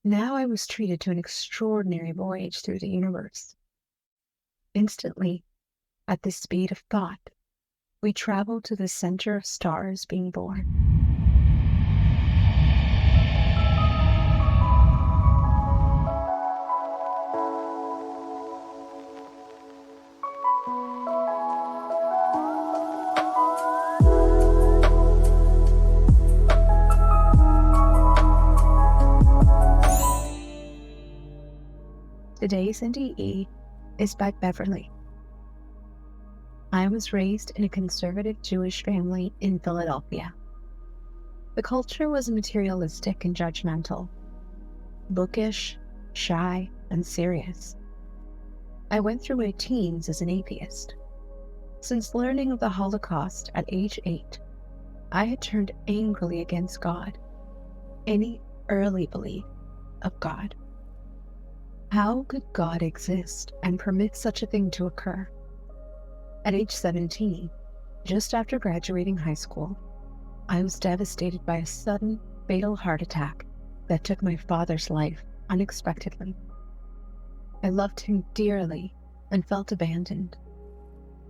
Now I was treated to an extraordinary voyage through the universe. Instantly, at the speed of thought, we traveled to the center of stars being born. Today's NDE is by Beverly. I was raised in a conservative Jewish family in Philadelphia. The culture was materialistic and judgmental, bookish, shy, and serious. I went through my teens as an atheist. Since learning of the Holocaust at age 8, I had turned angrily against God, any early belief of God. How could God exist and permit such a thing to occur? At age 17, just after graduating high school, I was devastated by a sudden, fatal heart attack that took my father's life unexpectedly. I loved him dearly and felt abandoned.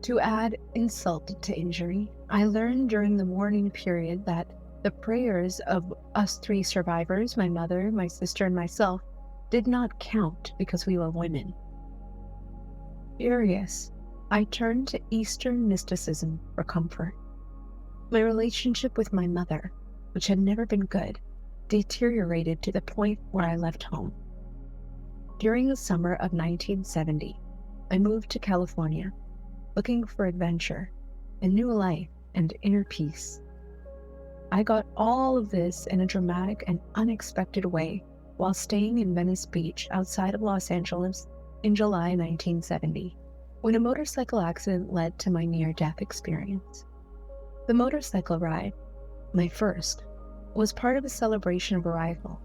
To add insult to injury, I learned during the mourning period that the prayers of us 3 survivors, my mother, my sister, and myself, did not count because we were women. Furious, I turned to Eastern mysticism for comfort. My relationship with my mother, which had never been good, deteriorated to the point where I left home. During the summer of 1970, I moved to California, looking for adventure, a new life, and inner peace. I got all of this in a dramatic and unexpected way while staying in Venice Beach outside of Los Angeles in July 1970, when a motorcycle accident led to my near-death experience. The motorcycle ride, my first, was part of a celebration of arrival.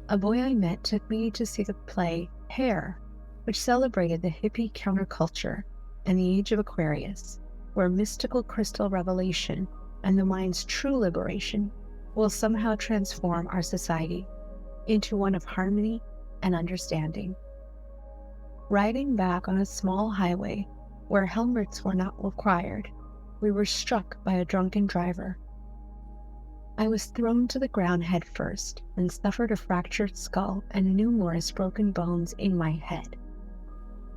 A boy I met took me to see the play Hair, which celebrated the hippie counterculture and the age of Aquarius, where mystical crystal revelation and the mind's true liberation will somehow transform our society into one of harmony and understanding. Riding back on a small highway where helmets were not required, we were struck by a drunken driver. I was thrown to the ground head first and suffered a fractured skull and numerous broken bones in my head.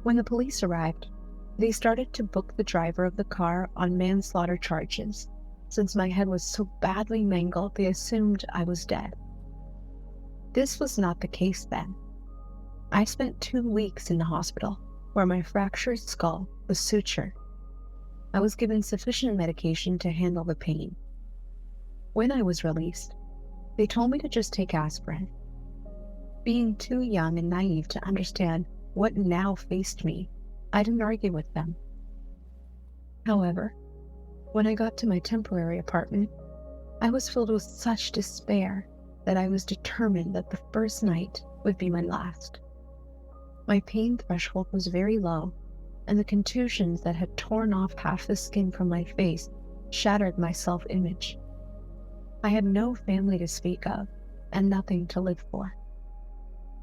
When the police arrived, they started to book the driver of the car on manslaughter charges. Since my head was so badly mangled, they assumed I was dead. This was not the case then. I spent 2 weeks in the hospital, where my fractured skull was sutured. I was given sufficient medication to handle the pain. When I was released, they told me to just take aspirin. Being too young and naive to understand what now faced me, I didn't argue with them. However, when I got to my temporary apartment, I was filled with such despair that I was determined that the first night would be my last. My pain threshold was very low, and the contusions that had torn off half the skin from my face shattered my self-image. I had no family to speak of, and nothing to live for.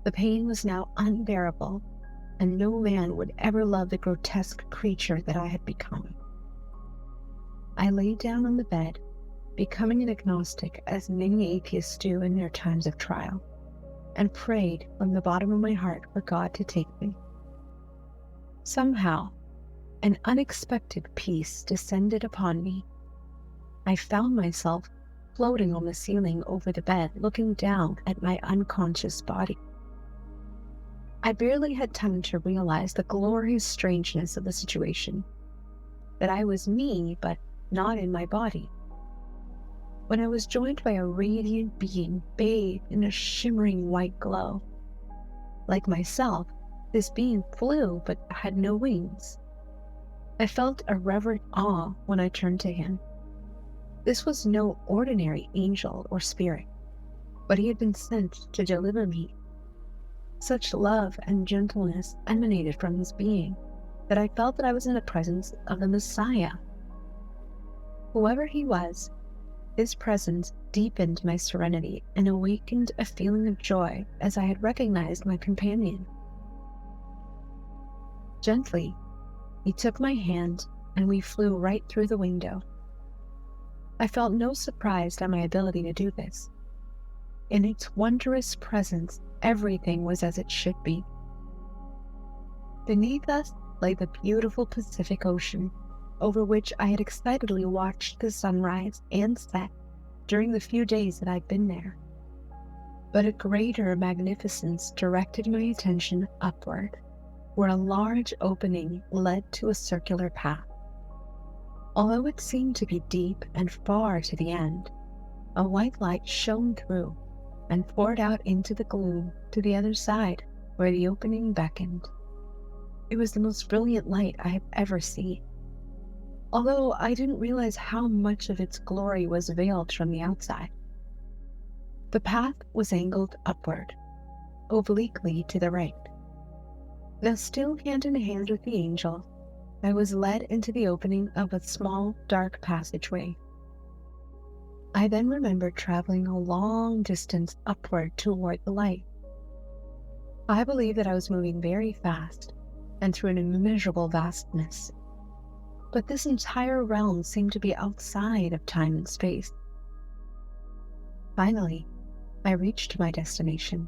The pain was now unbearable, and no man would ever love the grotesque creature that I had become. I lay down on the bed, becoming an agnostic as many atheists do in their times of trial, and prayed from the bottom of my heart for God to take me. Somehow, an unexpected peace descended upon me. I found myself floating on the ceiling over the bed, looking down at my unconscious body. I barely had time to realize the glorious strangeness of the situation, that I was me, but not in my body, when I was joined by a radiant being bathed in a shimmering white glow. Like myself, this being flew but had no wings. I felt a reverent awe when I turned to him. This was no ordinary angel or spirit, but he had been sent to deliver me. Such love and gentleness emanated from this being that I felt that I was in the presence of the Messiah. Whoever he was, His presence deepened my serenity and awakened a feeling of joy as I had recognized my companion. Gently, he took my hand and we flew right through the window. I felt no surprise at my ability to do this. In its wondrous presence, everything was as it should be. Beneath us lay the beautiful Pacific Ocean, over which I had excitedly watched the sunrise and set during the few days that I'd been there. But a greater magnificence directed my attention upward, where a large opening led to a circular path. Although it seemed to be deep and far to the end, a white light shone through and poured out into the gloom to the other side where the opening beckoned. It was the most brilliant light I have ever seen, although I didn't realize how much of its glory was veiled from the outside. The path was angled upward, obliquely to the right. Now, still hand in hand with the angel, I was led into the opening of a small, dark passageway. I then remembered traveling a long distance upward toward the light. I believe that I was moving very fast and through an immeasurable vastness. But this entire realm seemed to be outside of time and space. Finally, I reached my destination.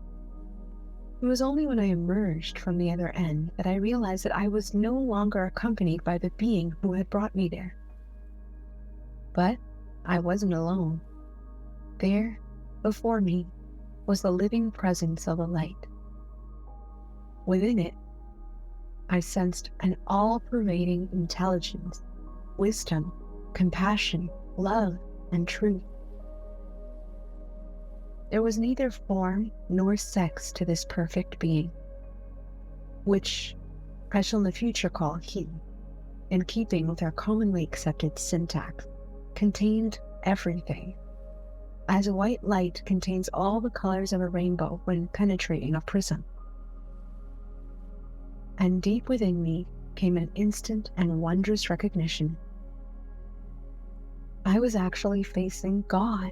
It was only when I emerged from the other end that I realized that I was no longer accompanied by the being who had brought me there. But I wasn't alone. There, before me, was the living presence of a light. Within it, I sensed an all-pervading intelligence, wisdom, compassion, love, and truth. There was neither form nor sex to this perfect being, which I shall in the future call he, in keeping with our commonly accepted syntax, contained everything, as a white light contains all the colors of a rainbow when penetrating a prism. And deep within me came an instant and wondrous recognition. I was actually facing God.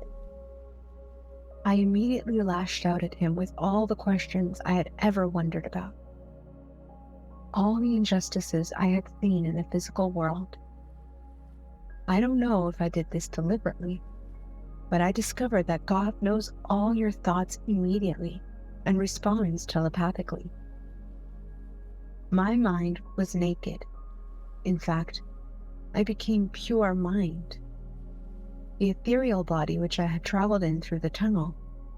I immediately lashed out at him with all the questions I had ever wondered about, all the injustices I had seen in the physical world. I don't know if I did this deliberately, but I discovered that God knows all your thoughts immediately and responds telepathically. My mind was naked. In fact, I became pure mind. The ethereal body which I had traveled in through the tunnel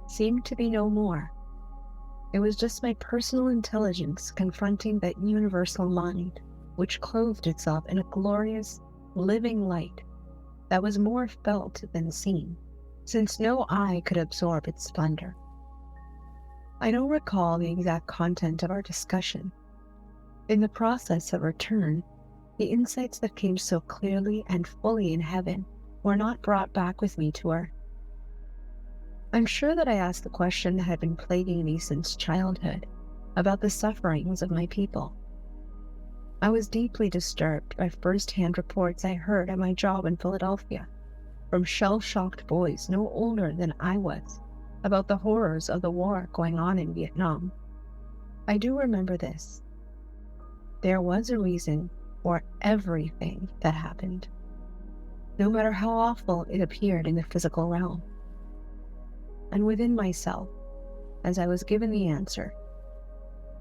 seemed to be no more. It was just my personal intelligence confronting that universal mind, which clothed itself in a glorious, living light that was more felt than seen, since no eye could absorb its splendor. I don't recall the exact content of our discussion. In the process of return, the insights that came so clearly and fully in heaven were not brought back with me to earth. I'm sure that I asked the question that had been plaguing me since childhood about the sufferings of my people. I was deeply disturbed by first-hand reports I heard at my job in Philadelphia from shell-shocked boys no older than I was about the horrors of the war going on in Vietnam. I do remember this. There was a reason for everything that happened, no matter how awful it appeared in the physical realm. And within myself, as I was given the answer,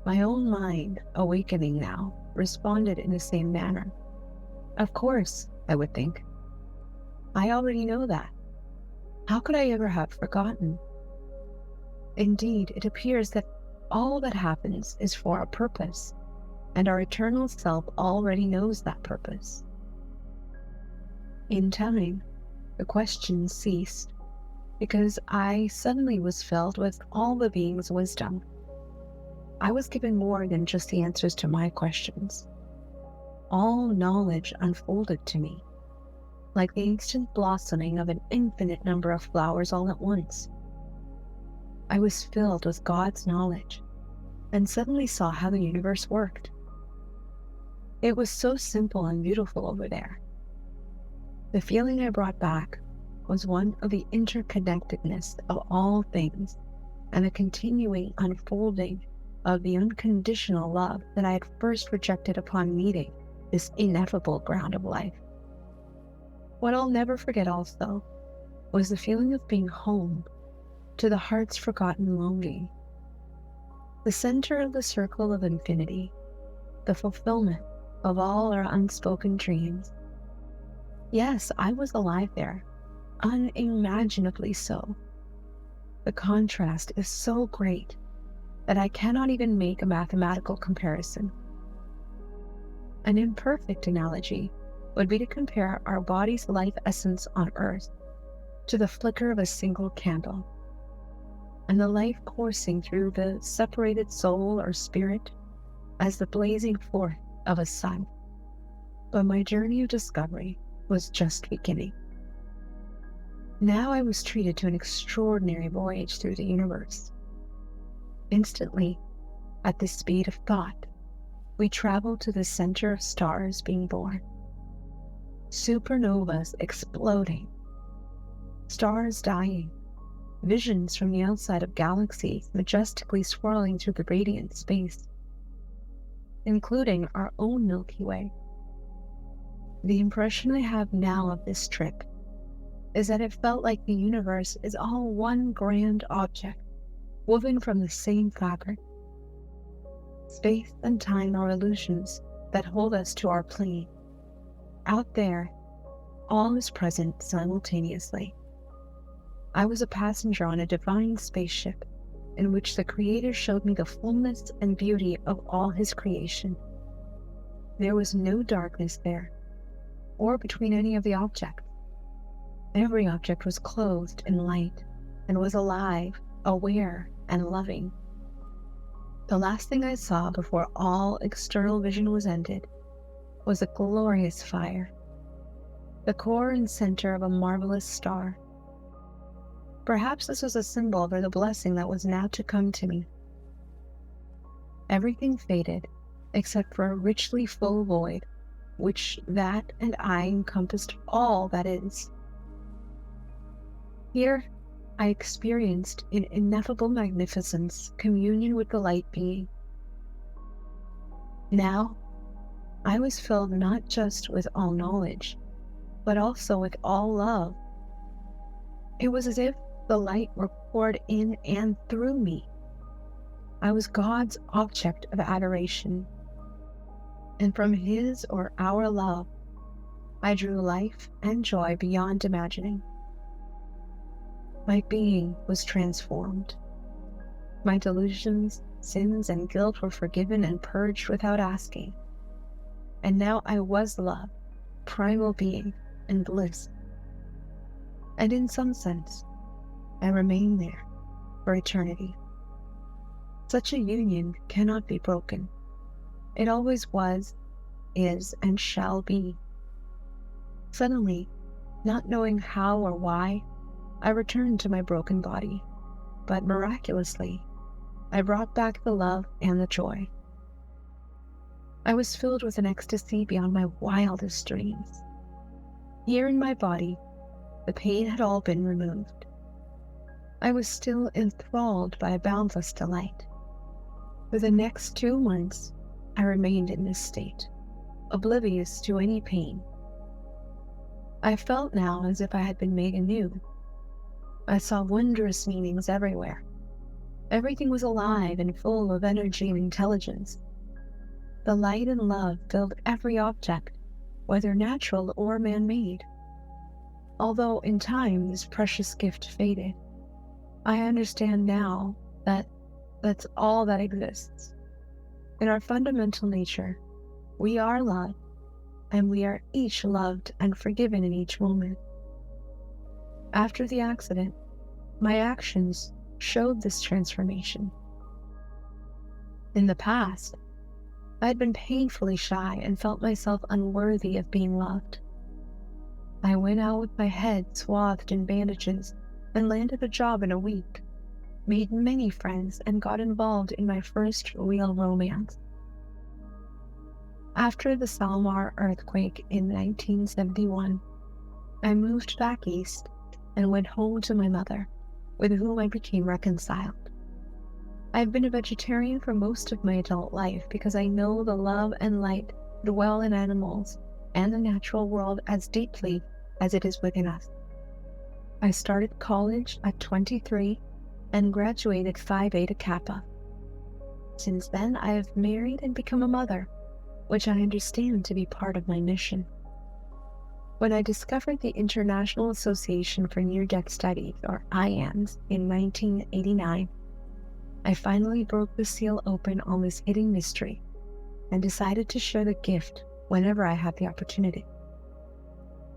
my own mind, awakening now, responded in the same manner. Of course, I would think. I already know that. How could I ever have forgotten? Indeed, it appears that all that happens is for a purpose, and our eternal self already knows that purpose. In time, the questions ceased, because I suddenly was filled with all the being's wisdom. I was given more than just the answers to my questions. All knowledge unfolded to me, like the instant blossoming of an infinite number of flowers all at once. I was filled with God's knowledge, and suddenly saw how the universe worked. It was so simple and beautiful over there. The feeling I brought back was one of the interconnectedness of all things and the continuing unfolding of the unconditional love that I had first rejected upon meeting this ineffable ground of life. What I'll never forget also was the feeling of being home to the heart's forgotten longing, the center of the circle of infinity, the fulfillment of all our unspoken dreams. Yes, I was alive there, unimaginably so. The contrast is so great that I cannot even make a mathematical comparison. An imperfect analogy would be to compare our body's life essence on Earth to the flicker of a single candle, and the life coursing through the separated soul or spirit as the blazing forth of a sun. But my journey of discovery was just beginning. Now I was treated to an extraordinary voyage through the universe. Instantly, at the speed of thought, we traveled to the center of stars being born. Supernovas exploding, stars dying, visions from the outside of galaxies majestically swirling through the radiant space, including our own Milky Way. The impression I have now of this trip is that it felt like the universe is all one grand object, woven from the same fabric. Space and time are illusions that hold us to our plane. Out there, all is present simultaneously. I was a passenger on a divine spaceship in which the Creator showed me the fullness and beauty of all His creation. There was no darkness there, or between any of the objects. Every object was clothed in light and was alive, aware, and loving. The last thing I saw before all external vision was ended was a glorious fire, the core and center of a marvelous star. Perhaps this was a symbol for the blessing that was now to come to me. Everything faded except for a richly full void, which that and I encompassed all that is. Here, I experienced in ineffable magnificence communion with the light being. Now, I was filled not just with all knowledge, but also with all love. It was as if the light were poured in and through me. I was God's object of adoration, and from His or our love, I drew life and joy beyond imagining. My being was transformed. My delusions, sins, and guilt were forgiven and purged without asking. And now I was love, primal being, and bliss. And in some sense, I remain there for eternity. Such a union cannot be broken. It always was, is, and shall be. Suddenly, not knowing how or why, I returned to my broken body, but miraculously, I brought back the love and the joy. I was filled with an ecstasy beyond my wildest dreams. Here in my body, the pain had all been removed. I was still enthralled by a boundless delight. For the next 2 months, I remained in this state, oblivious to any pain. I felt now as if I had been made anew. I saw wondrous meanings everywhere. Everything was alive and full of energy and intelligence. The light and love filled every object, whether natural or man-made. Although in time this precious gift faded, I understand now that that's all that exists. In our fundamental nature, we are love, and we are each loved and forgiven in each moment. After the accident, my actions showed this transformation. In the past, I had been painfully shy and felt myself unworthy of being loved. I went out with my head swathed in bandages and landed a job in a week, made many friends, and got involved in my first real romance. After the Salmar earthquake in 1971, I moved back east and went home to my mother, with whom I became reconciled. I have been a vegetarian for most of my adult life because I know the love and light dwell in animals and the natural world as deeply as it is within us. I started college at 23 and graduated Phi Beta Kappa. Since then, I have married and become a mother, which I understand to be part of my mission. When I discovered the International Association for Near-Death Studies, or IANS, in 1989, I finally broke the seal open on this hidden mystery and decided to share the gift whenever I had the opportunity.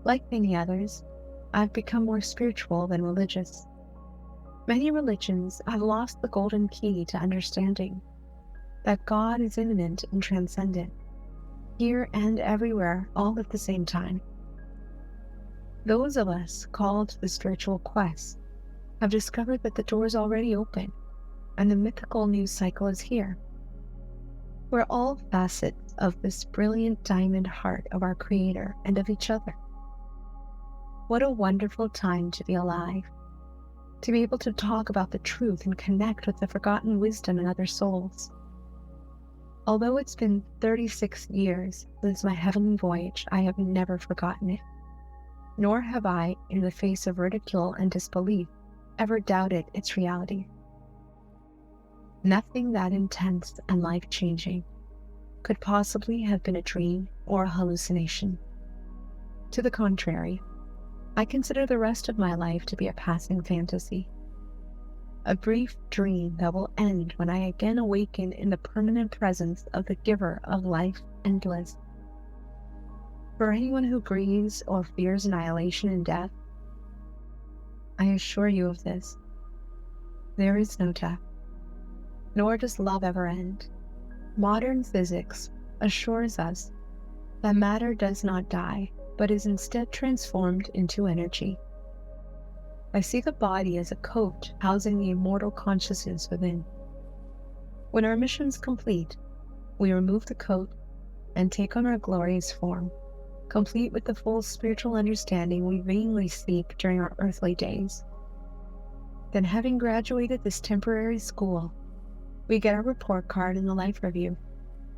Like many others, I've become more spiritual than religious. Many religions have lost the golden key to understanding that God is immanent and transcendent, here and everywhere, all at the same time. Those of us called to the spiritual quest have discovered that the door is already open, and the mythical news cycle is here. We're all facets of this brilliant diamond heart of our Creator and of each other. What a wonderful time to be alive, to be able to talk about the truth and connect with the forgotten wisdom in other souls. Although it's been 36 years since my heavenly voyage, I have never forgotten it, nor have I, in the face of ridicule and disbelief, ever doubted its reality. Nothing that intense and life-changing could possibly have been a dream or a hallucination. To the contrary, I consider the rest of my life to be a passing fantasy, a brief dream that will end when I again awaken in the permanent presence of the giver of life and bliss. For anyone who grieves or fears annihilation and death, I assure you of this: there is no death, nor does love ever end. Modern physics assures us that matter does not die, but is instead transformed into energy. I see the body as a coat housing the immortal consciousness within. When our mission is complete, we remove the coat and take on our glorious form, complete with the full spiritual understanding we vainly seek during our earthly days. Then, having graduated this temporary school, we get our report card in the life review,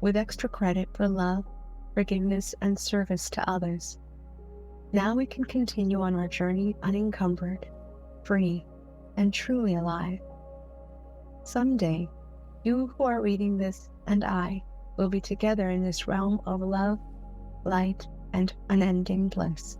with extra credit for love, forgiveness, and service to others. Now we can continue on our journey unencumbered, free, and truly alive. Someday, you who are reading this and I will be together in this realm of love, light, and unending bliss.